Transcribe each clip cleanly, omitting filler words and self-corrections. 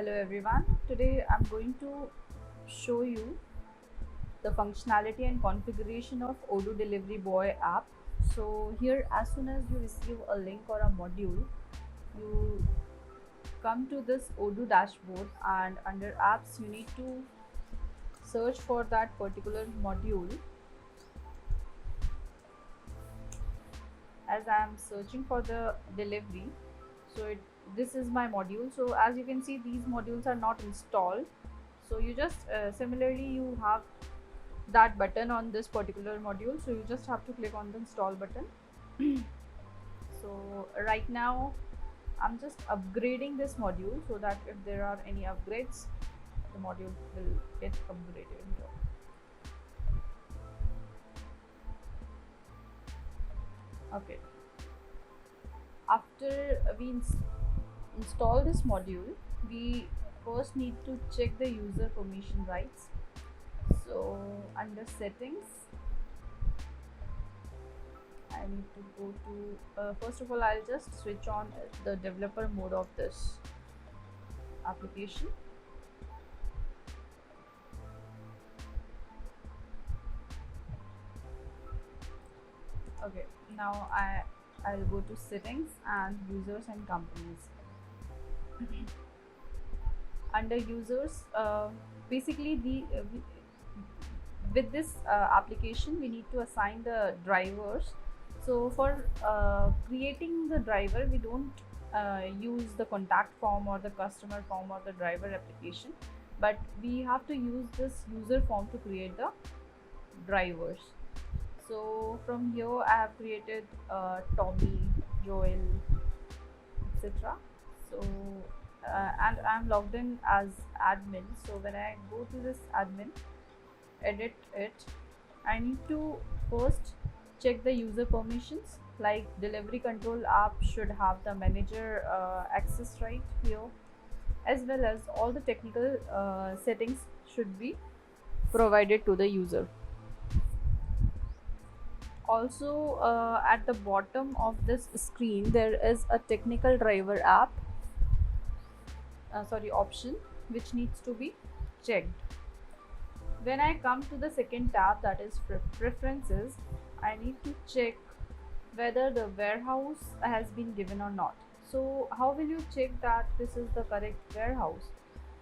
Hello everyone. Today I'm going to show you the functionality and configuration of Odoo Delivery Boy app. So here, as soon as you receive a link or a module, you come to this Odoo dashboard, and under apps you need to search for that particular module. As I am searching for the delivery, this is my module. So as you can see, these modules are not installed. So you just similarly you have that button on this particular module, so you just have to click on the install button. So right now I'm just upgrading this module so that if there are any upgrades, the module will get upgraded here. Okay, after we install this module, we first need to check the user permission rights. So under settings, I need to go to first of all, I'll just switch on the developer mode of this application. Okay, now I'll go to settings and users and companies. Under users, basically with this application we need to assign the drivers. So for creating the driver, we don't use the contact form or the customer form or the driver application, but we have to use this user form to create the drivers. So from here I have created Tommy, Joel, etc. So and I'm logged in as admin. So when I go to this admin, edit it, I need to first check the user permissions. Like delivery control app should have the manager access right here, as well as all the technical settings should be provided to the user. Also, at the bottom of this screen there is a technical driver app option, which needs to be checked. When I come to the second tab, that is preferences, I need to check whether the warehouse has been given or not. So how will you check that this is the correct warehouse?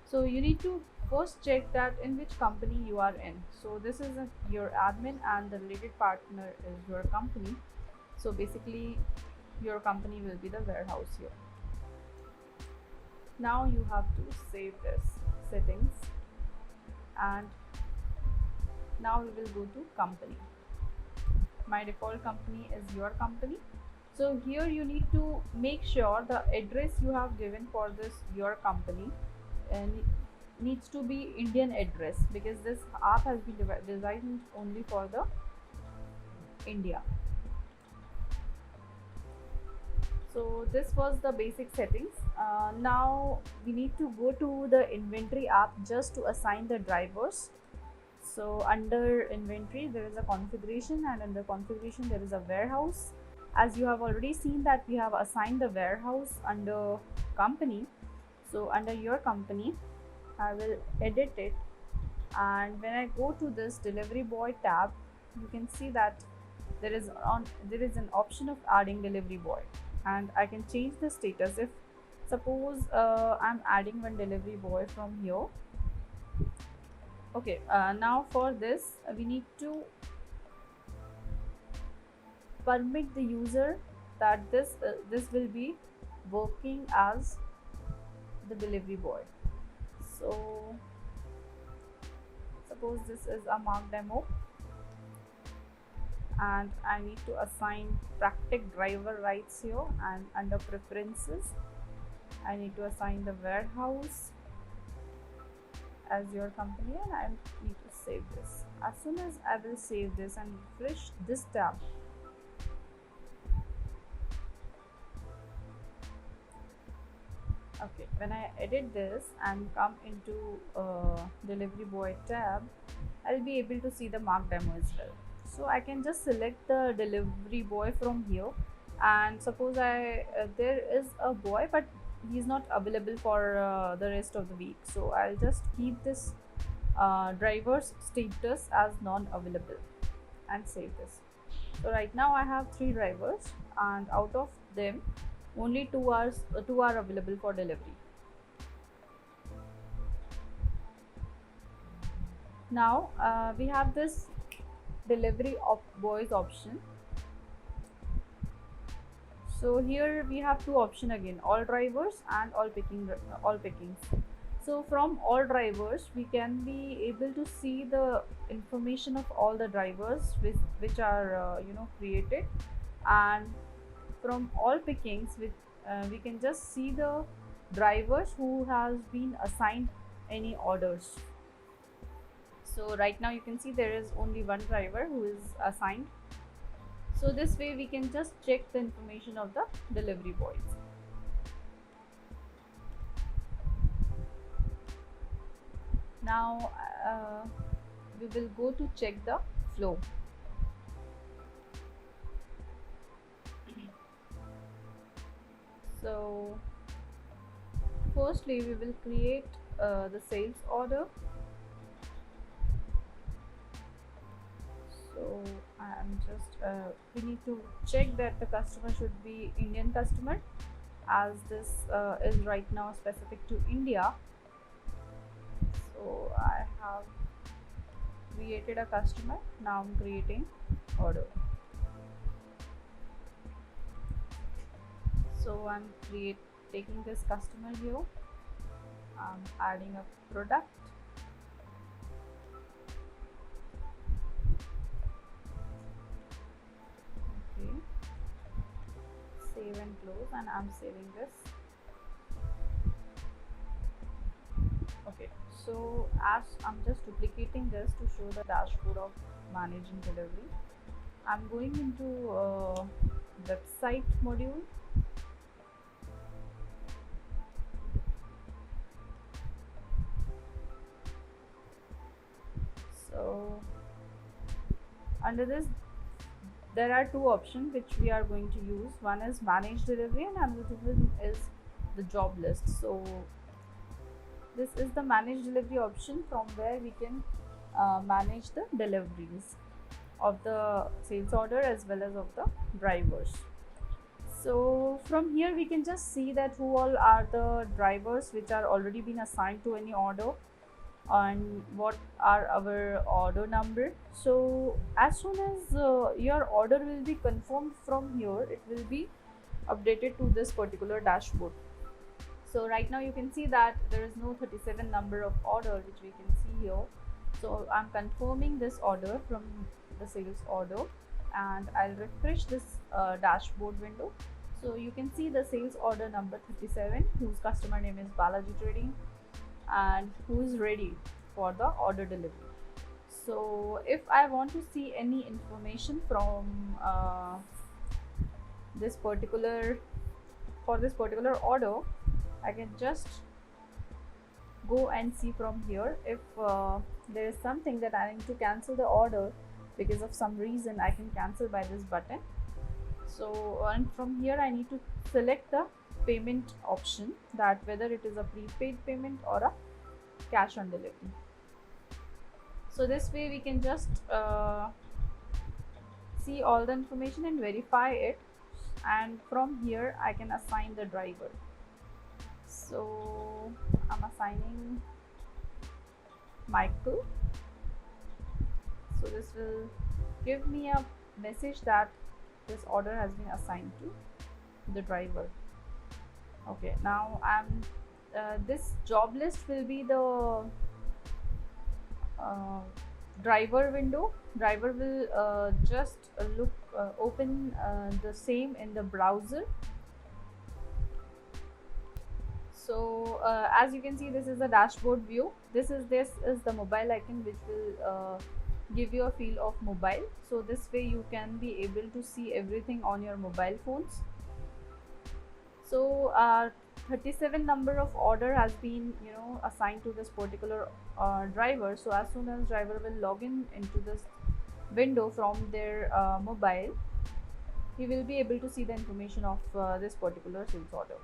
So you need to first check that in which company you are in. So this is your admin, and the related partner is your company. So basically your company will be the warehouse here. Now you have to save this settings, and now we will go to company. My default company is your company. So here you need to make sure the address you have given for this your company needs to be Indian address, because this app has been designed only for the India. So this was the basic settings. Now we need to go to the inventory app just to assign the drivers. So under inventory there is a configuration, and under configuration there is a warehouse. As you have already seen that we have assigned the warehouse under company. So under your company I will edit it, and when I go to this delivery boy tab, you can see that there is an option of adding delivery boy, and I can change the status. If suppose I'm adding one delivery boy from here. Okay, now for this we need to permit the user that this will be working as the delivery boy. So suppose this is a mock demo, and I need to assign Practic driver rights here, and under preferences I need to assign the warehouse as your company, and I need to save this. As soon as I will save this and refresh this tab, okay, when I edit this and come into delivery boy tab, I'll be able to see the mark demo as well. So I can just select the delivery boy from here, and suppose there is a boy, but he's not available for the rest of the week, so I'll just keep this driver's status as non-available and save this. So right now I have 3 drivers, and out of them only 2 are available for delivery. Now we have this delivery of boys option. So here we have 2 options again, all drivers and all pickings. So from all drivers we can be able to see the information of all the drivers which are created, and from all pickings we can just see the drivers who has been assigned any orders. So right now you can see there is only one driver who is assigned. So this way we can just check the information of the delivery boys. Now we will go to check the flow. So firstly we will create the sales order. So I'm just we need to check that the customer should be Indian customer, as this is right now specific to India. So I have created a customer. Now I'm creating order. So I'm taking this customer here. I'm adding a product. Okay. Save and close, and I'm saving this. Okay. So as I'm just duplicating this to show the dashboard of managing delivery, I'm going into website module. So under this there are 2 options which we are going to use. One is manage delivery and another one is the job list. So this is the manage delivery option, from where we can manage the deliveries of the sales order as well as of the drivers. So from here we can just see that who all are the drivers which are already been assigned to any order, and what are our order number. So as soon as your order will be confirmed from here, it will be updated to this particular dashboard. So right now you can see that there is no 37 number of order which we can see here. So I'm confirming this order from the sales order, and I'll refresh this dashboard window. So you can see the sales order number 37, whose customer name is Balaji Trading, and who is ready for the order delivery. So if I want to see any information from this particular order, I can just go and see from here. If there is something that I need to cancel the order because of some reason, I can cancel by this button. So and from here I need to select the payment option, that whether it is a prepaid payment or a cash on delivery. So this way we can just see all the information and verify it, and from here I can assign the driver. So I'm assigning Michael. So this will give me a message that this order has been assigned to the driver. Okay, now I'm this job list will be the driver window. Driver will just open the same in the browser. So as you can see, this is the dashboard view. This is the mobile icon, which will give you a feel of mobile. So this way you can be able to see everything on your mobile phones. So 37 number of order has been assigned to this particular driver. So as soon as driver will log in into this window from their mobile, he will be able to see the information of this particular sales order.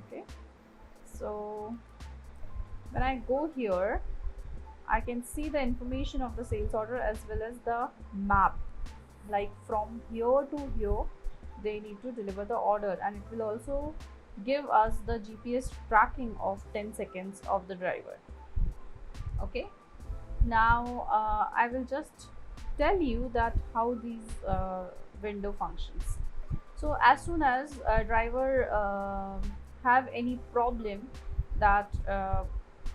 Okay. Okay, so when I go here, I can see the information of the sales order as well as the map, like from here to here they need to deliver the order, and it will also give us the GPS tracking of 10 seconds of the driver. Okay, now I will just tell you that how these window functions. So as soon as a driver have any problem that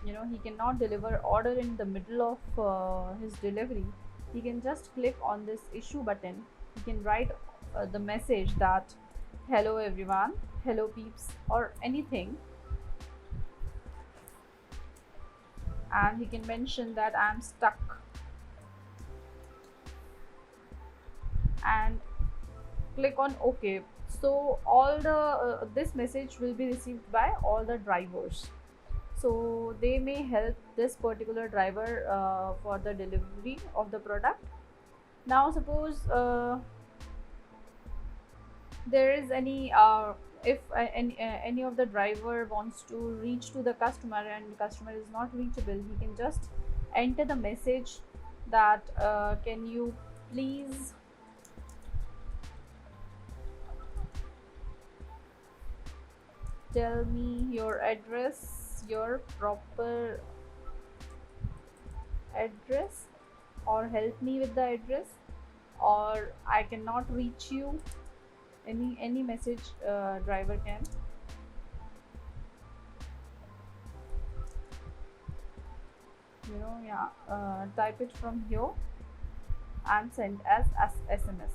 he cannot deliver order in the middle of his delivery, he can just click on this issue button. He can write the message that hello everyone, hello peeps, or anything, and he can mention that I'm stuck, and click on OK. So all the this message will be received by all the drivers, so they may help this particular driver for the delivery of the product. Now suppose there is any if any of the driver wants to reach to the customer and customer is not reachable, he can just enter the message that can you please tell me your address, your proper address, or help me with the address, or I cannot reach you. Any message driver can type it from here and send as SMS.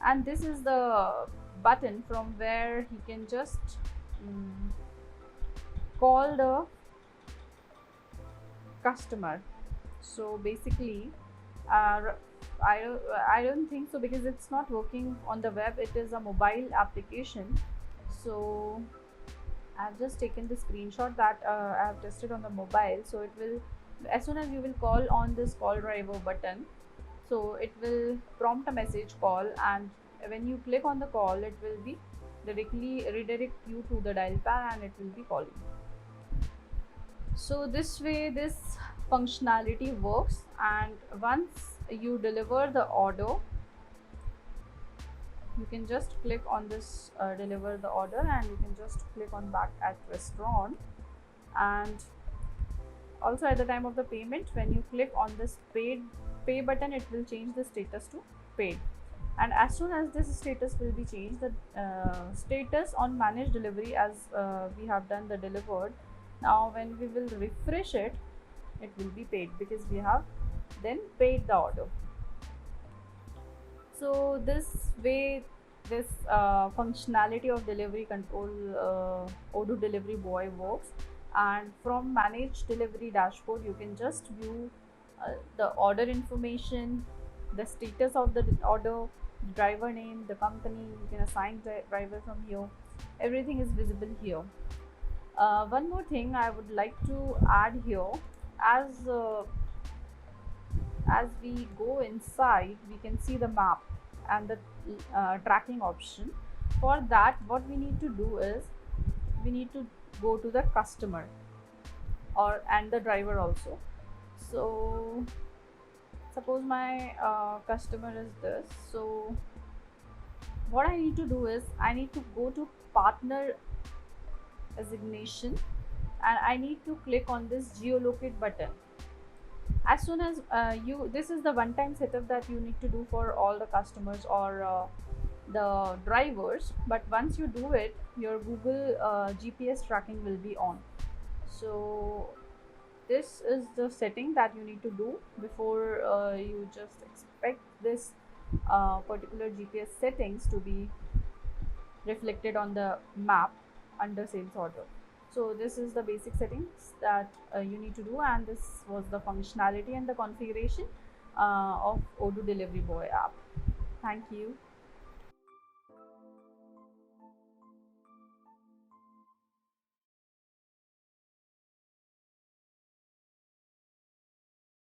And this is the button from where he can just call the customer. So basically I don't think so, because it's not working on the web, it is a mobile application. So I've just taken the screenshot that I have tested on the mobile. So it will, as soon as you will call on this call driver button, so it will prompt a message call, and when you click on the call, it will be directly redirect you to the dial pad and it will be calling. So this way this functionality works, and once you deliver the order, you can just click on this deliver the order, and you can just click on back at restaurant. And also at the time of the payment, when you click on this pay button, it will change the status to paid. And as soon as this status will be changed, the status on managed delivery, as we have done the delivered, now when we will refresh it, it will be paid, because we have then paid the order. So this way this functionality of delivery control Odoo Delivery Boy works. And from managed delivery dashboard, you can just view the order information, the status of the order, driver name, the company. You can assign the driver from here. Everything is visible here. One more thing I would like to add here, as we go inside, we can see the map and the tracking option. For that, what we need to do is we need to go to the customer and the driver also. So suppose my customer is this. So what I need to do is I need to go to partner assignation, and I need to click on this geolocate button. As soon as this is the one-time setup that you need to do for all the customers or the drivers, but once you do it, your Google GPS tracking will be on. So this is the setting that you need to do before you just expect this particular GPS settings to be reflected on the map under sales order. So this is the basic settings that you need to do, and this was the functionality and the configuration of Odoo Delivery Boy app. Thank you.